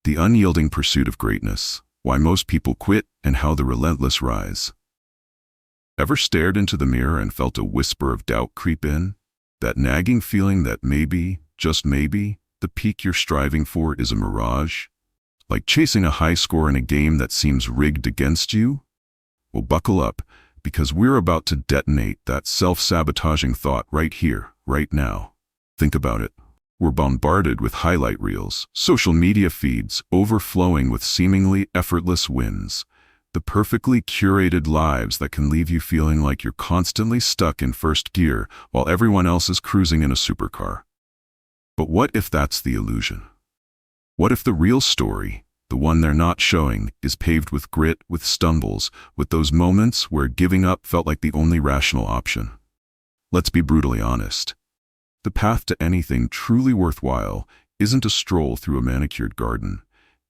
The unyielding pursuit of greatness, why most people quit and how the relentless rise. Ever stared into the mirror and felt a whisper of doubt creep in? That nagging feeling that maybe, just maybe, the peak you're striving for is a mirage? Like chasing a high score in a game that seems rigged against you? Well, buckle up, because we're about to detonate that self-sabotaging thought right here, right now. Think about it. We're bombarded with highlight reels, social media feeds overflowing with seemingly effortless wins, the perfectly curated lives that can leave you feeling like you're constantly stuck in first gear while everyone else is cruising in a supercar. But what if that's the illusion? What if the real story, the one they're not showing, is paved with grit, with stumbles, with those moments where giving up felt like the only rational option? Let's be brutally honest. The path to anything truly worthwhile isn't a stroll through a manicured garden.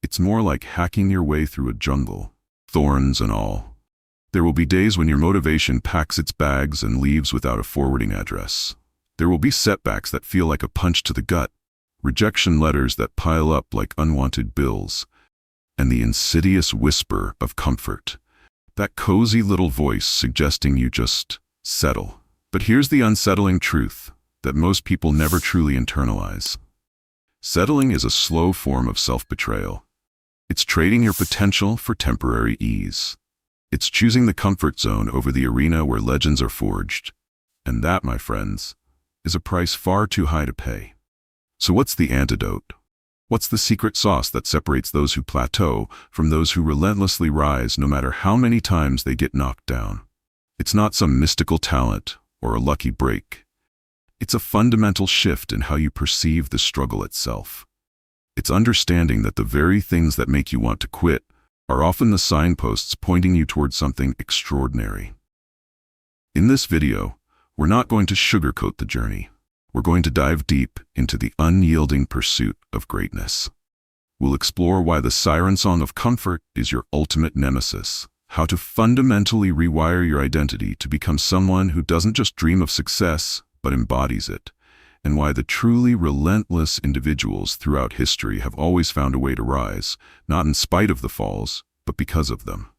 It's more like hacking your way through a jungle, thorns and all. There will be days when your motivation packs its bags and leaves without a forwarding address. There will be setbacks that feel like a punch to the gut, rejection letters that pile up like unwanted bills, and the insidious whisper of comfort, that cozy little voice suggesting you just settle. But here's the unsettling truth that most people never truly internalize. Settling is a slow form of self-betrayal. It's trading your potential for temporary ease. It's choosing the comfort zone over the arena where legends are forged. And that, my friends, is a price far too high to pay. So what's the antidote? What's the secret sauce that separates those who plateau from those who relentlessly rise no matter how many times they get knocked down? It's not some mystical talent or a lucky break. It's a fundamental shift in how you perceive the struggle itself. It's understanding that the very things that make you want to quit are often the signposts pointing you towards something extraordinary. In this video, we're not going to sugarcoat the journey. We're going to dive deep into the unyielding pursuit of greatness. We'll explore why the siren song of comfort is your ultimate nemesis, how to fundamentally rewire your identity to become someone who doesn't just dream of success, but embodies it, and why the truly relentless individuals throughout history have always found a way to rise, not in spite of the falls, but because of them.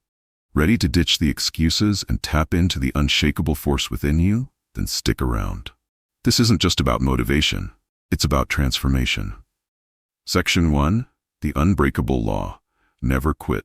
Ready to ditch the excuses and tap into the unshakable force within you? Then stick around. This isn't just about motivation, it's about transformation. Section 1, the unbreakable law. Never quit.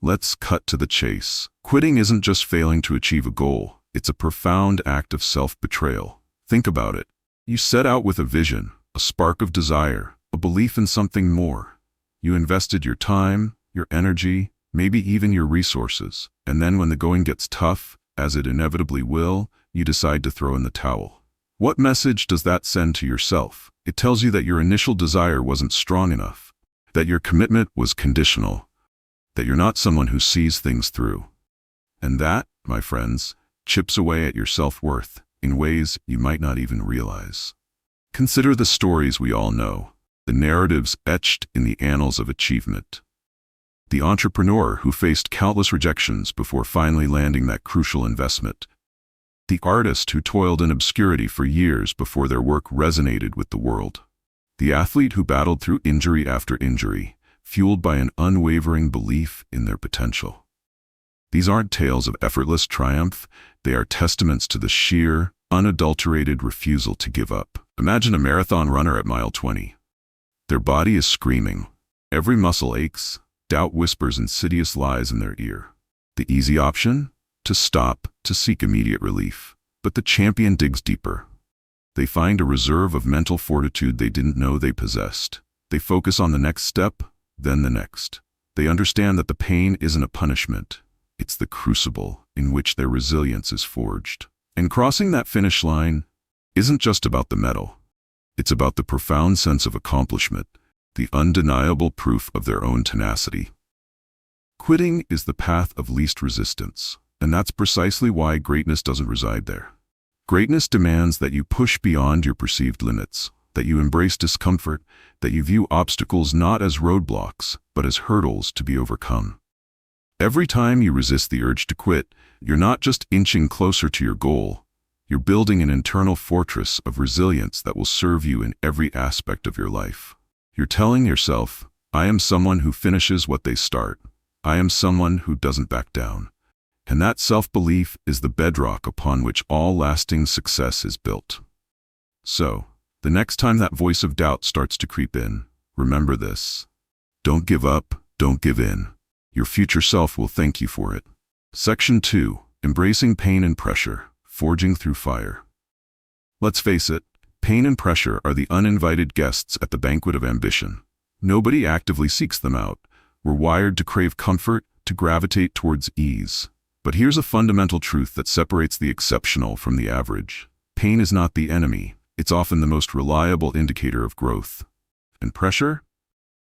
Let's cut to the chase. Quitting isn't just failing to achieve a goal. It's a profound act of self-betrayal. Think about it. You set out with a vision, a spark of desire, a belief in something more. You invested your time, your energy, maybe even your resources. And then when the going gets tough, as it inevitably will, you decide to throw in the towel. What message does that send to yourself? It tells you that your initial desire wasn't strong enough, that your commitment was conditional, that you're not someone who sees things through. And that, my friends, chips away at your self-worth in ways you might not even realize. Consider the stories we all know, the narratives etched in the annals of achievement. The entrepreneur who faced countless rejections before finally landing that crucial investment. The artist who toiled in obscurity for years before their work resonated with the world. The athlete who battled through injury after injury, fueled by an unwavering belief in their potential. These aren't tales of effortless triumph, they are testaments to the sheer, unadulterated refusal to give up. Imagine a marathon runner at mile 20. Their body is screaming. Every muscle aches. Doubt whispers insidious lies in their ear. The easy option? To stop, to seek immediate relief. But the champion digs deeper. They find a reserve of mental fortitude they didn't know they possessed. They focus on the next step, then the next. They understand that the pain isn't a punishment. It's the crucible in which their resilience is forged. And crossing that finish line isn't just about the medal. It's about the profound sense of accomplishment, the undeniable proof of their own tenacity. Quitting is the path of least resistance, and that's precisely why greatness doesn't reside there. Greatness demands that you push beyond your perceived limits, that you embrace discomfort, that you view obstacles not as roadblocks, but as hurdles to be overcome. Every time you resist the urge to quit, you're not just inching closer to your goal, you're building an internal fortress of resilience that will serve you in every aspect of your life. You're telling yourself, I am someone who finishes what they start. I am someone who doesn't back down. And that self-belief is the bedrock upon which all lasting success is built. So, the next time that voice of doubt starts to creep in, remember this. Don't give up, don't give in. Your future self will thank you for it. Section 2. Embracing pain and pressure, forging through fire. Let's face it, pain and pressure are the uninvited guests at the banquet of ambition. Nobody actively seeks them out. We're wired to crave comfort, to gravitate towards ease. But here's a fundamental truth that separates the exceptional from the average. Pain is not the enemy. It's often the most reliable indicator of growth. And pressure?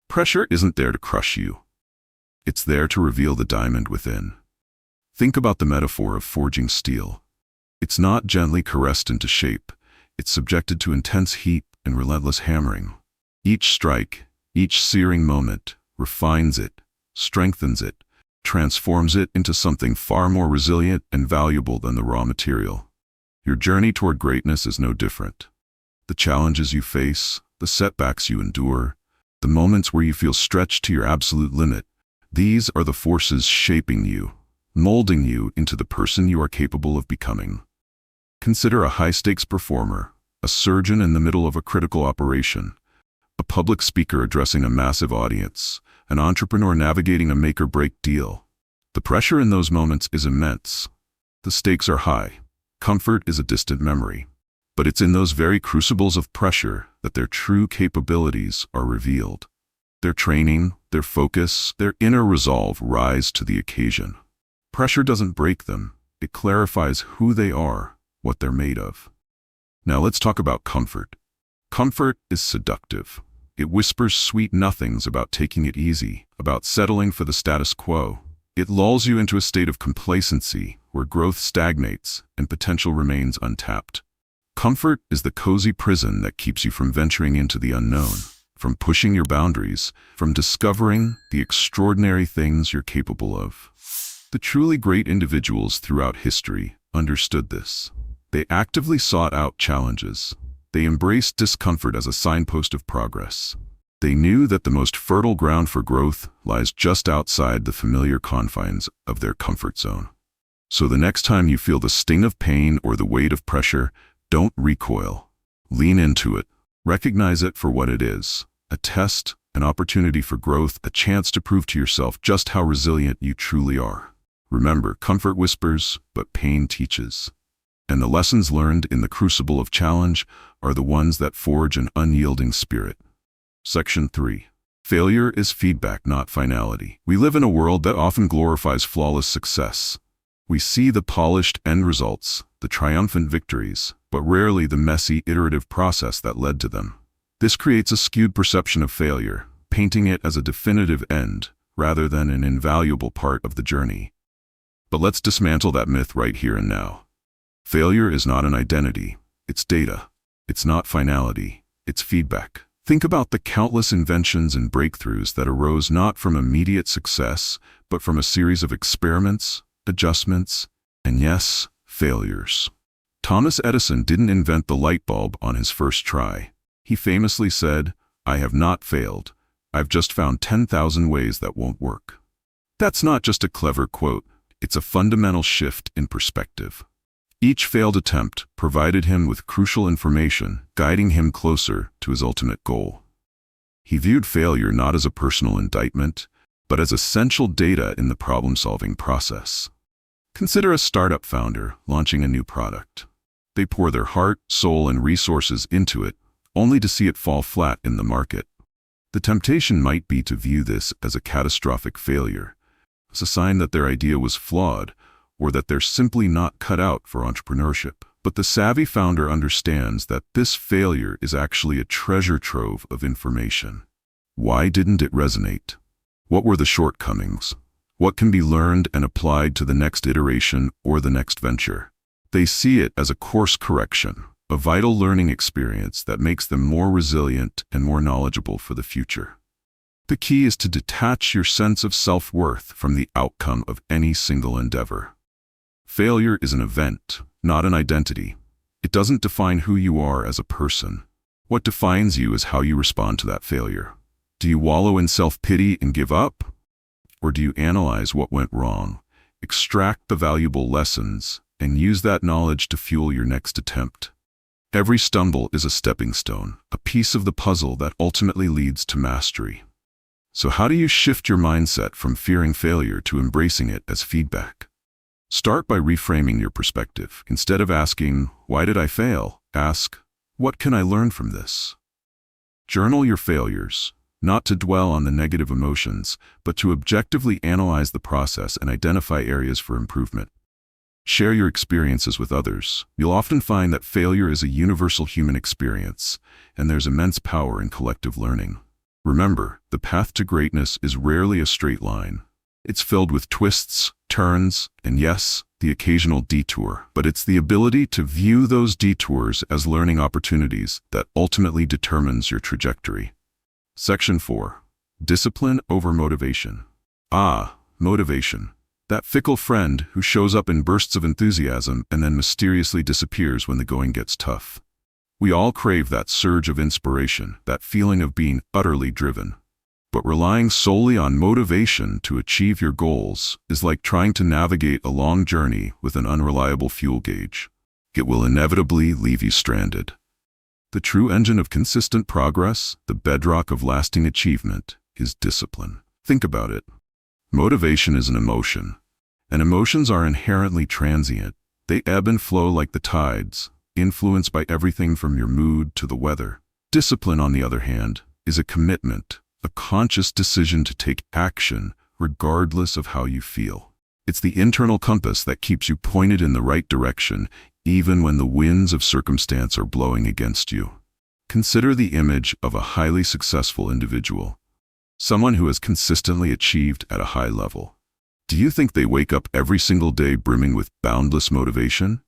Pressure isn't there to crush you. It's there to reveal the diamond within. Think about the metaphor of forging steel. It's not gently caressed into shape. It's subjected to intense heat and relentless hammering. Each strike, each searing moment, refines it, strengthens it, transforms it into something far more resilient and valuable than the raw material. Your journey toward greatness is no different. The challenges you face, the setbacks you endure, the moments where you feel stretched to your absolute limit, these are the forces shaping you, molding you into the person you are capable of becoming. Consider a high-stakes performer, a surgeon in the middle of a critical operation, a public speaker addressing a massive audience, an entrepreneur navigating a make-or-break deal. The pressure in those moments is immense. The stakes are high. Comfort is a distant memory. But it's in those very crucibles of pressure that their true capabilities are revealed. Their training, their focus, their inner resolve rise to the occasion. Pressure doesn't break them. It clarifies who they are, what they're made of. Now let's talk about comfort. Comfort is seductive. It whispers sweet nothings about taking it easy, about settling for the status quo. It lulls you into a state of complacency where growth stagnates and potential remains untapped. Comfort is the cozy prison that keeps you from venturing into the unknown, from pushing your boundaries, from discovering the extraordinary things you're capable of. The truly great individuals throughout history understood this. They actively sought out challenges. They embraced discomfort as a signpost of progress. They knew that the most fertile ground for growth lies just outside the familiar confines of their comfort zone. So the next time you feel the sting of pain or the weight of pressure, don't recoil. Lean into it. Recognize it for what it is: a test, an opportunity for growth, a chance to prove to yourself just how resilient you truly are. Remember, comfort whispers, but pain teaches. And the lessons learned in the crucible of challenge are the ones that forge an unyielding spirit. Section 3. Failure is feedback, not finality. We live in a world that often glorifies flawless success. We see the polished end results, the triumphant victories, but rarely the messy, iterative process that led to them. This creates a skewed perception of failure, painting it as a definitive end rather than an invaluable part of the journey. But let's dismantle that myth right here and now. Failure is not an identity, it's data. It's not finality, it's feedback. Think about the countless inventions and breakthroughs that arose not from immediate success, but from a series of experiments, adjustments, and yes, failures. Thomas Edison didn't invent the light bulb on his first try. He famously said, "I have not failed. I've just found 10,000 ways that won't work." That's not just a clever quote, it's a fundamental shift in perspective. Each failed attempt provided him with crucial information, guiding him closer to his ultimate goal. He viewed failure not as a personal indictment, but as essential data in the problem-solving process. Consider a startup founder launching a new product. They pour their heart, soul, and resources into it, only to see it fall flat in the market. The temptation might be to view this as a catastrophic failure, as a sign that their idea was flawed, or that they're simply not cut out for entrepreneurship. But the savvy founder understands that this failure is actually a treasure trove of information. Why didn't it resonate? What were the shortcomings? What can be learned and applied to the next iteration or the next venture? They see it as a course correction, a vital learning experience that makes them more resilient and more knowledgeable for the future. The key is to detach your sense of self-worth from the outcome of any single endeavor. Failure is an event, not an identity. It doesn't define who you are as a person. What defines you is how you respond to that failure. Do you wallow in self-pity and give up? Or do you analyze what went wrong, extract the valuable lessons, and use that knowledge to fuel your next attempt? Every stumble is a stepping stone, a piece of the puzzle that ultimately leads to mastery. So how do you shift your mindset from fearing failure to embracing it as feedback? Start by reframing your perspective. Instead of asking, "Why did I fail?" ask, "What can I learn from this?" Journal your failures, not to dwell on the negative emotions, but to objectively analyze the process and identify areas for improvement. Share your experiences with others. You'll often find that failure is a universal human experience, and there's immense power in collective learning. Remember, the path to greatness is rarely a straight line. It's filled with twists, turns, and yes, the occasional detour. But it's the ability to view those detours as learning opportunities that ultimately determines your trajectory. Section 4. Discipline over motivation. Motivation. That fickle friend who shows up in bursts of enthusiasm and then mysteriously disappears when the going gets tough. We all crave that surge of inspiration, that feeling of being utterly driven. But relying solely on motivation to achieve your goals is like trying to navigate a long journey with an unreliable fuel gauge. It will inevitably leave you stranded. The true engine of consistent progress, the bedrock of lasting achievement, is discipline. Think about it. Motivation is an emotion, and emotions are inherently transient. They ebb and flow like the tides, influenced by everything from your mood to the weather. Discipline, on the other hand, is a commitment, a conscious decision to take action regardless of how you feel. It's the internal compass that keeps you pointed in the right direction, even when the winds of circumstance are blowing against you. Consider the image of a highly successful individual, someone who has consistently achieved at a high level. Do you think they wake up every single day brimming with boundless motivation?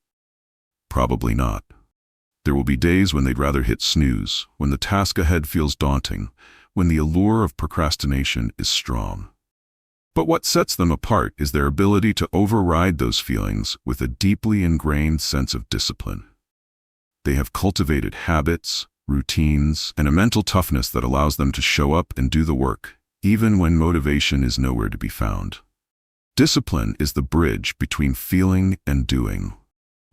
Probably not. There will be days when they'd rather hit snooze, when the task ahead feels daunting, when the allure of procrastination is strong. But what sets them apart is their ability to override those feelings with a deeply ingrained sense of discipline. They have cultivated habits, routines, and a mental toughness that allows them to show up and do the work, even when motivation is nowhere to be found. Discipline is the bridge between feeling and doing.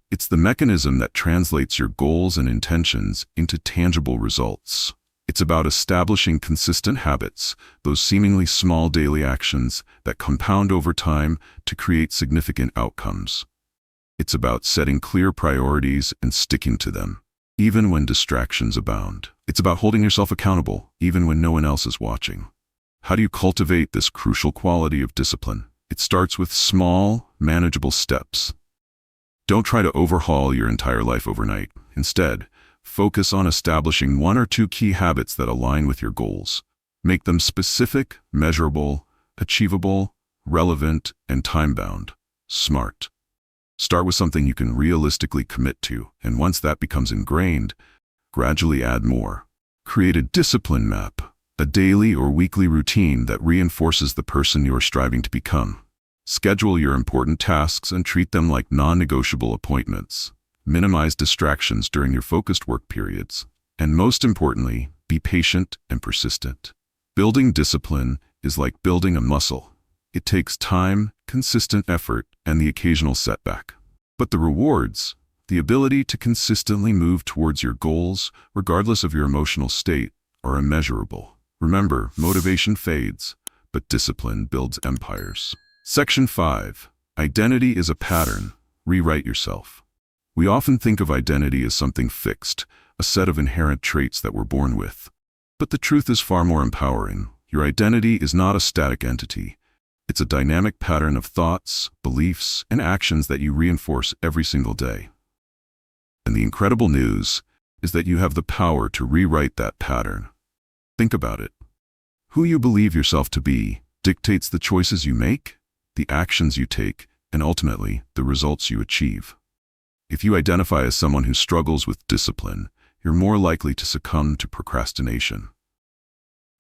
It's the mechanism that translates your goals and intentions into tangible results. It's about establishing consistent habits, those seemingly small daily actions that compound over time to create significant outcomes. It's about setting clear priorities and sticking to them, even when distractions abound. It's about holding yourself accountable, even when no one else is watching. How do you cultivate this crucial quality of discipline? It starts with small, manageable steps. Don't try to overhaul your entire life overnight. Instead, focus on establishing one or two key habits that align with your goals. Make them specific, measurable, achievable, relevant, and time-bound. Smart. Start with something you can realistically commit to, and once that becomes ingrained, gradually add more. Create a discipline map, a daily or weekly routine that reinforces the person you are striving to become. Schedule your important tasks and treat them like non-negotiable appointments. Minimize distractions during your focused work periods. And most importantly, be patient and persistent. Building discipline is like building a muscle. It takes time, consistent effort, and the occasional setback. But the rewards, the ability to consistently move towards your goals, regardless of your emotional state, are immeasurable. Remember, motivation fades, but discipline builds empires. Section 5. Identity is a pattern. Rewrite yourself. We often think of identity as something fixed, a set of inherent traits that we're born with. But the truth is far more empowering. Your identity is not a static entity. It's a dynamic pattern of thoughts, beliefs, and actions that you reinforce every single day. And the incredible news is that you have the power to rewrite that pattern. Think about it. Who you believe yourself to be dictates the choices you make, the actions you take, and ultimately, the results you achieve. If you identify as someone who struggles with discipline, you're more likely to succumb to procrastination.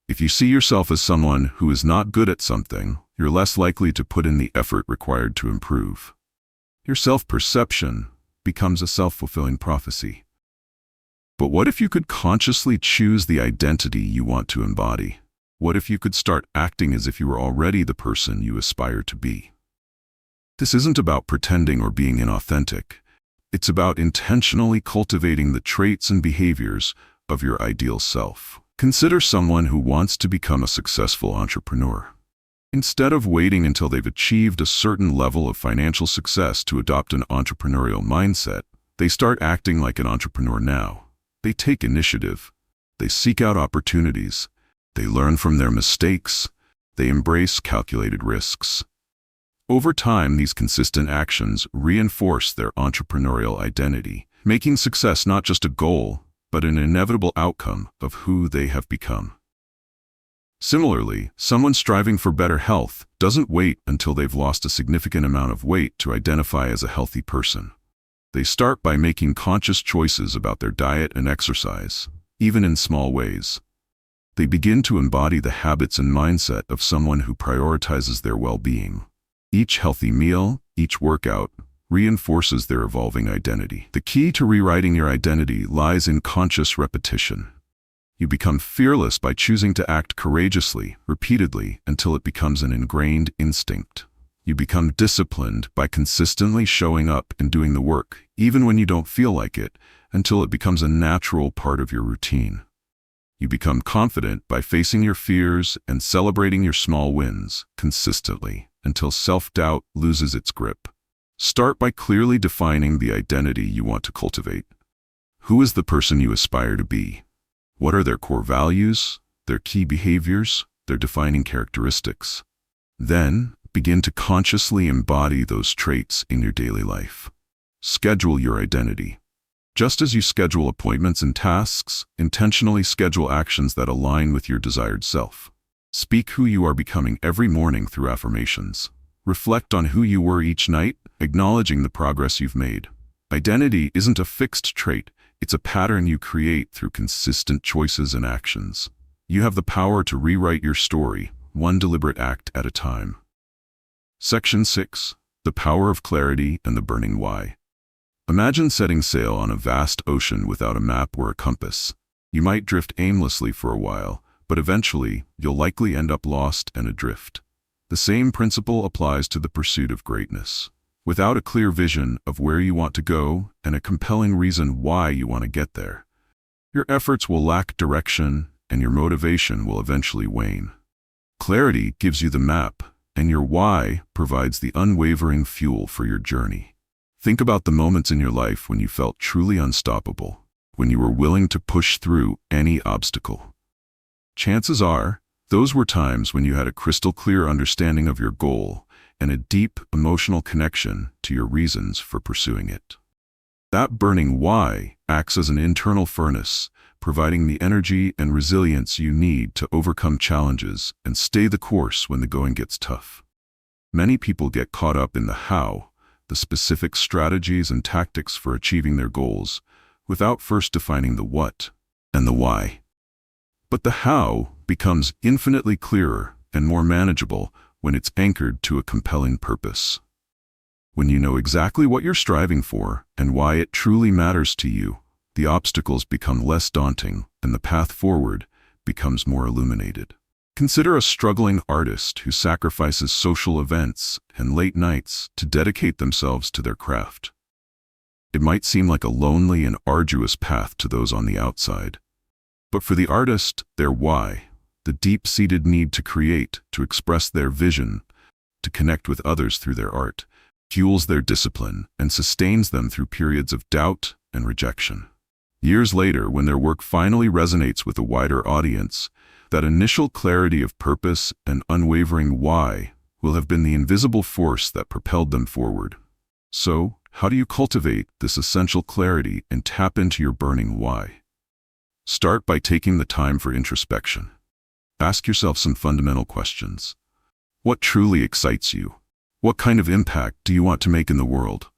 If you see yourself as someone who is not good at something, you're less likely to put in the effort required to improve. Your self-perception becomes a self-fulfilling prophecy. But what if you could consciously choose the identity you want to embody? What if you could start acting as if you were already the person you aspire to be? This isn't about pretending or being inauthentic. It's about intentionally cultivating the traits and behaviors of your ideal self. Consider someone who wants to become a successful entrepreneur. Instead of waiting until they've achieved a certain level of financial success to adopt an entrepreneurial mindset, they start acting like an entrepreneur now. They take initiative. They seek out opportunities. They learn from their mistakes. They embrace calculated risks. Over time, these consistent actions reinforce their entrepreneurial identity, making success not just a goal, but an inevitable outcome of who they have become. Similarly, someone striving for better health doesn't wait until they've lost a significant amount of weight to identify as a healthy person. They start by making conscious choices about their diet and exercise, even in small ways. They begin to embody the habits and mindset of someone who prioritizes their well-being. Each healthy meal, each workout, reinforces their evolving identity. The key to rewriting your identity lies in conscious repetition. You become fearless by choosing to act courageously, repeatedly, until it becomes an ingrained instinct. You become disciplined by consistently showing up and doing the work, even when you don't feel like it, until it becomes a natural part of your routine. You become confident by facing your fears and celebrating your small wins consistently, until self-doubt loses its grip. Start by clearly defining the identity you want to cultivate. Who is the person you aspire to be? What are their core values, their key behaviors, their defining characteristics? Then, begin to consciously embody those traits in your daily life. Schedule your identity. Just as you schedule appointments and tasks, intentionally schedule actions that align with your desired self. Speak who you are becoming every morning through affirmations. Reflect on who you were each night, acknowledging the progress you've made. Identity isn't a fixed trait. It's a pattern you create through consistent choices and actions. You have the power to rewrite your story, one deliberate act at a time. Section 6. The Power of Clarity and the Burning Why. Imagine setting sail on a vast ocean without a map or a compass. You might drift aimlessly for a while, but eventually, you'll likely end up lost and adrift. The same principle applies to the pursuit of greatness. Without a clear vision of where you want to go and a compelling reason why you want to get there, your efforts will lack direction and your motivation will eventually wane. Clarity gives you the map, and your why provides the unwavering fuel for your journey. Think about the moments in your life when you felt truly unstoppable, when you were willing to push through any obstacle. Chances are, those were times when you had a crystal clear understanding of your goal and a deep emotional connection to your reasons for pursuing it. That burning why acts as an internal furnace, providing the energy and resilience you need to overcome challenges and stay the course when the going gets tough. Many people get caught up in the how, the specific strategies and tactics for achieving their goals, without first defining the what and the why. But the how becomes infinitely clearer and more manageable when it's anchored to a compelling purpose. When you know exactly what you're striving for and why it truly matters to you, the obstacles become less daunting and the path forward becomes more illuminated. Consider a struggling artist who sacrifices social events and late nights to dedicate themselves to their craft. It might seem like a lonely and arduous path to those on the outside. But for the artist, their why, the deep-seated need to create, to express their vision, to connect with others through their art, fuels their discipline and sustains them through periods of doubt and rejection. Years later, when their work finally resonates with a wider audience, that initial clarity of purpose and unwavering why will have been the invisible force that propelled them forward. So, how do you cultivate this essential clarity and tap into your burning why? Start by taking the time for introspection. Ask yourself some fundamental questions. What truly excites you? What kind of impact do you want to make in the world?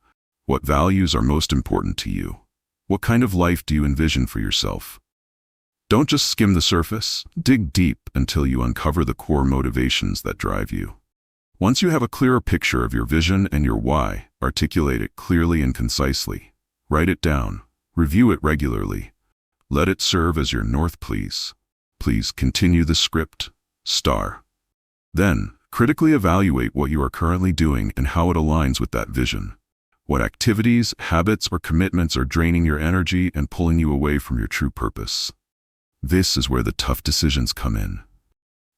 What values are most important to you? What kind of life do you envision for yourself? Don't just skim the surface, dig deep until you uncover the core motivations that drive you. Once you have a clearer picture of your vision and your why, articulate it clearly and concisely. Write it down. Review it regularly. Let it serve as your north, please. Please continue the script. Star. Then, critically evaluate what you are currently doing and how it aligns with that vision. What activities, habits, or commitments are draining your energy and pulling you away from your true purpose? This is where the tough decisions come in.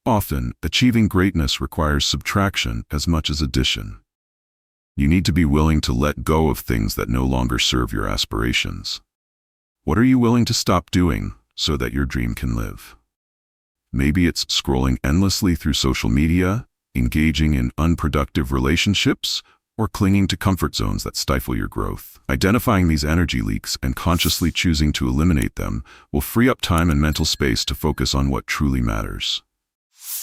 Often, achieving greatness requires subtraction as much as addition. You need to be willing to let go of things that no longer serve your aspirations. What are you willing to stop doing so that your dream can live? Maybe it's scrolling endlessly through social media, engaging in unproductive relationships, or clinging to comfort zones that stifle your growth. Identifying these energy leaks and consciously choosing to eliminate them will free up time and mental space to focus on what truly matters.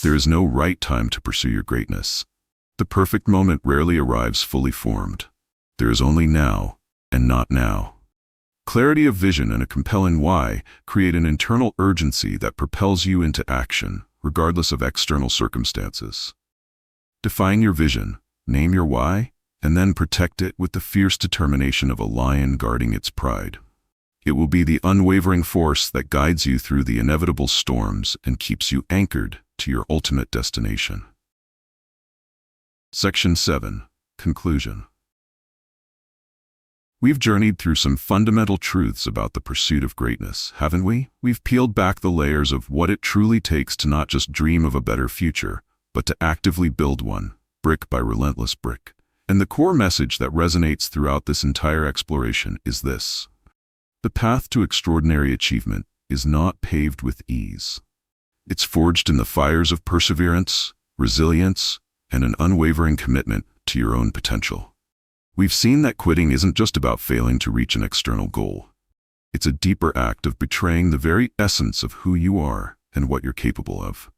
There is no right time to pursue your greatness. The perfect moment rarely arrives fully formed. There is only now, and not now. Clarity of vision and a compelling why create an internal urgency that propels you into action, regardless of external circumstances. Define your vision, name your why, and then protect it with the fierce determination of a lion guarding its pride. It will be the unwavering force that guides you through the inevitable storms and keeps you anchored to your ultimate destination. Section 7. Conclusion. We've journeyed through some fundamental truths about the pursuit of greatness, haven't we? We've peeled back the layers of what it truly takes to not just dream of a better future, but to actively build one, brick by relentless brick. And the core message that resonates throughout this entire exploration is this: the path to extraordinary achievement is not paved with ease. It's forged in the fires of perseverance, resilience, and an unwavering commitment to your own potential. We've seen that quitting isn't just about failing to reach an external goal. It's a deeper act of betraying the very essence of who you are and what you're capable of.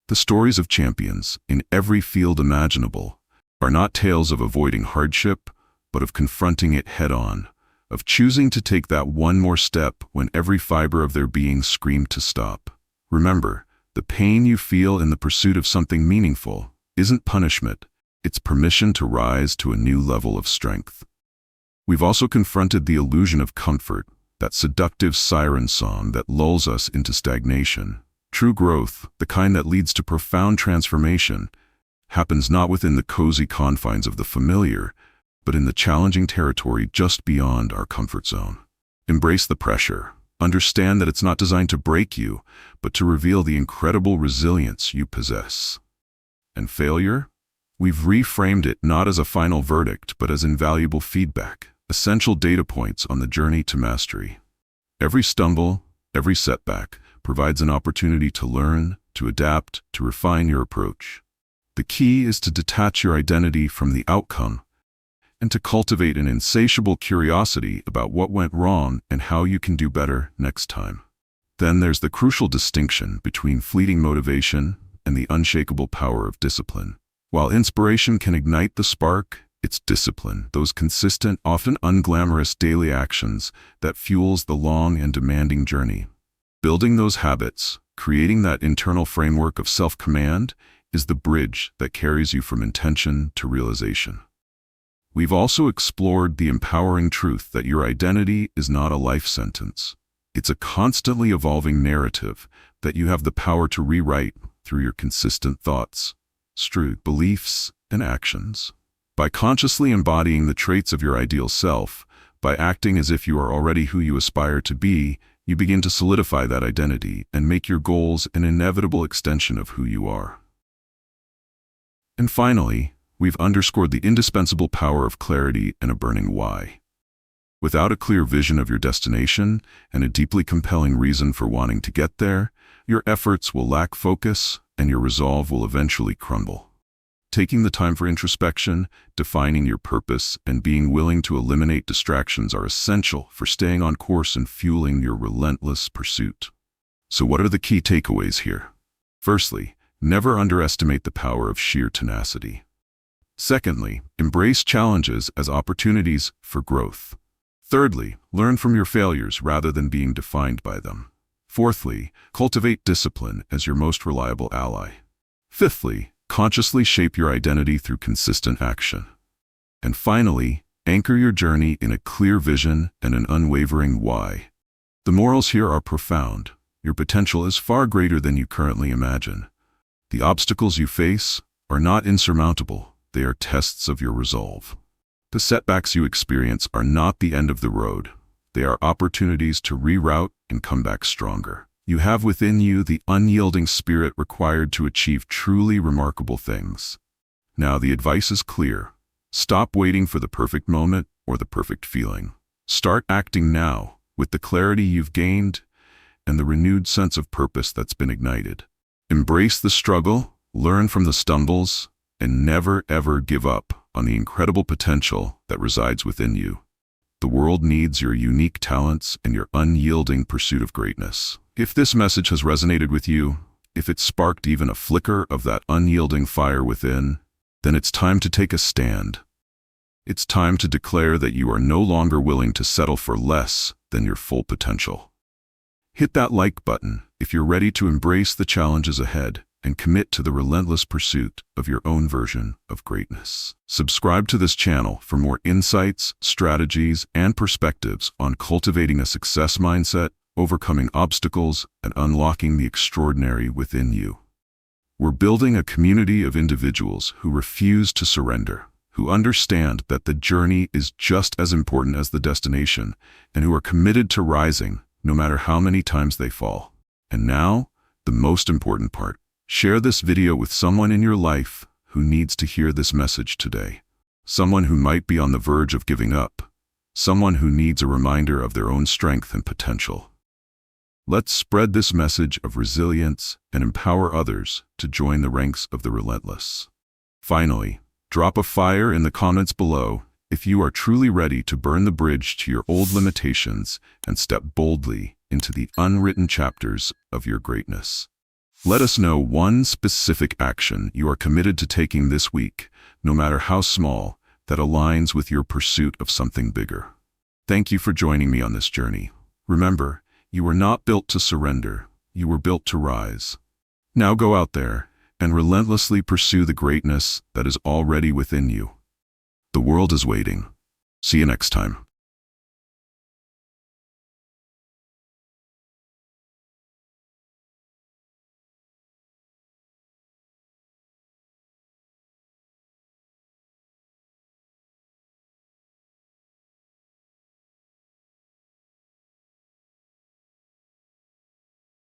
The stories of champions, in every field imaginable, are not tales of avoiding hardship, but of confronting it head-on, of choosing to take that one more step when every fiber of their being screamed to stop. Remember, the pain you feel in the pursuit of something meaningful isn't punishment, it's permission to rise to a new level of strength. We've also confronted the illusion of comfort, that seductive siren song that lulls us into stagnation. True growth, the kind that leads to profound transformation, happens not within the cozy confines of the familiar, but in the challenging territory just beyond our comfort zone. Embrace the pressure. Understand that it's not designed to break you, but to reveal the incredible resilience you possess. And failure? We've reframed it not as a final verdict, but as invaluable feedback, essential data points on the journey to mastery. Every stumble, every setback, provides an opportunity to learn, to adapt, to refine your approach. The key is to detach your identity from the outcome and to cultivate an insatiable curiosity about what went wrong and how you can do better next time. Then there's the crucial distinction between fleeting motivation and the unshakable power of discipline. While inspiration can ignite the spark, it's discipline, those consistent, often unglamorous daily actions that fuels the long and demanding journey. Building those habits, creating that internal framework of self-command, is the bridge that carries you from intention to realization. We've also explored the empowering truth that your identity is not a life sentence. It's a constantly evolving narrative that you have the power to rewrite through your consistent thoughts, beliefs, and actions. By consciously embodying the traits of your ideal self, by acting as if you are already who you aspire to be, you begin to solidify that identity and make your goals an inevitable extension of who you are. And finally, we've underscored the indispensable power of clarity and a burning why. Without a clear vision of your destination and a deeply compelling reason for wanting to get there, your efforts will lack focus and your resolve will eventually crumble. Taking the time for introspection, defining your purpose, and being willing to eliminate distractions are essential for staying on course and fueling your relentless pursuit. So what are the key takeaways here? Firstly, never underestimate the power of sheer tenacity. Secondly, embrace challenges as opportunities for growth. Thirdly, learn from your failures rather than being defined by them. Fourthly, cultivate discipline as your most reliable ally. Fifthly, consciously shape your identity through consistent action. And finally, anchor your journey in a clear vision and an unwavering why. The morals here are profound. Your potential is far greater than you currently imagine. The obstacles you face are not insurmountable. They are tests of your resolve. The setbacks you experience are not the end of the road. They are opportunities to reroute and come back stronger. You have within you the unyielding spirit required to achieve truly remarkable things. Now the advice is clear. Stop waiting for the perfect moment or the perfect feeling. Start acting now with the clarity you've gained and the renewed sense of purpose that's been ignited. Embrace the struggle, learn from the stumbles, and never ever give up on the incredible potential that resides within you. The world needs your unique talents and your unyielding pursuit of greatness. If this message has resonated with you, if it sparked even a flicker of that unyielding fire within, then it's time to take a stand. It's time to declare that you are no longer willing to settle for less than your full potential. Hit that like button if you're ready to embrace the challenges ahead and commit to the relentless pursuit of your own version of greatness. Subscribe to this channel for more insights, strategies, and perspectives on cultivating a success mindset, overcoming obstacles, and unlocking the extraordinary within you. We're building a community of individuals who refuse to surrender, who understand that the journey is just as important as the destination, and who are committed to rising no matter how many times they fall. And now, the most important part. Share this video with someone in your life who needs to hear this message today. Someone who might be on the verge of giving up. Someone who needs a reminder of their own strength and potential. Let's spread this message of resilience and empower others to join the ranks of the relentless. Finally, drop a fire in the comments below if you are truly ready to burn the bridge to your old limitations and step boldly into the unwritten chapters of your greatness. Let us know one specific action you are committed to taking this week, no matter how small, that aligns with your pursuit of something bigger. Thank you for joining me on this journey. Remember, you were not built to surrender. You were built to rise. Now go out there and relentlessly pursue the greatness that is already within you. The world is waiting. See you next time.